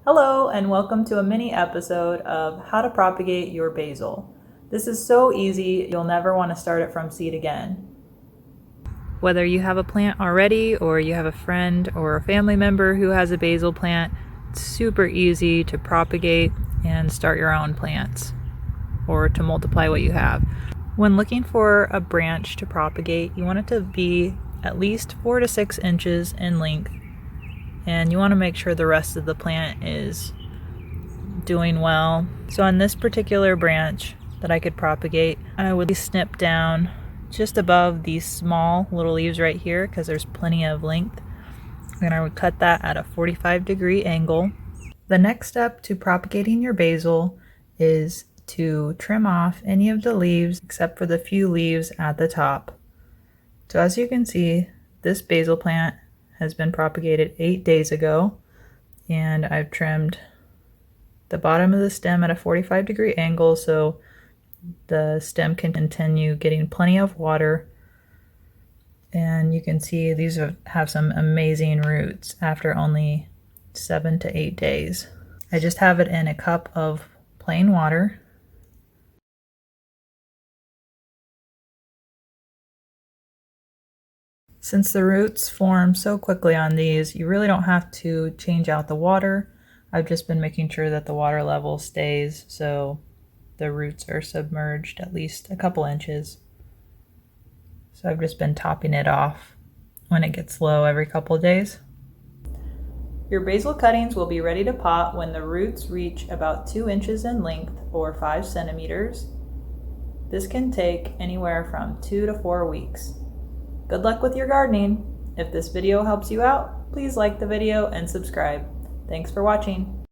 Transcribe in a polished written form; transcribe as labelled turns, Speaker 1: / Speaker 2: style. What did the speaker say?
Speaker 1: Hello and welcome to a mini episode of how to propagate your basil. This is so easy, you'll never want to start it from seed again. Whether you have a plant already or you have a friend or a family member who has a basil plant, it's super easy to propagate and start your own plants or to multiply what you have. When looking for a branch to propagate, you want it to be at least 4 to 6 inches in length, and you want to make sure the rest of the plant is doing well. So on this particular branch that I could propagate, I would snip down just above these small little leaves right here because there's plenty of length, and I would cut that at a 45-degree angle. The next step to propagating your basil is to trim off any of the leaves except for the few leaves at the top. So as you can see, this basil plant has been propagated 8 days ago, and I've trimmed the bottom of the stem at a 45-degree angle so the stem can continue getting plenty of water. And you can see these have some amazing roots after only 7 to 8 days. I just have it in a cup of plain water. Since the roots form so quickly on these, you really don't have to change out the water. I've just been making sure that the water level stays so the roots are submerged at least a couple inches. So I've just been topping it off when it gets low every couple of days. Your basil cuttings will be ready to pot when the roots reach about 2 inches in length or 5 centimeters. This can take anywhere from 2 to 4 weeks. Good luck with your gardening. If this video helps you out, please like the video and subscribe. Thanks for watching.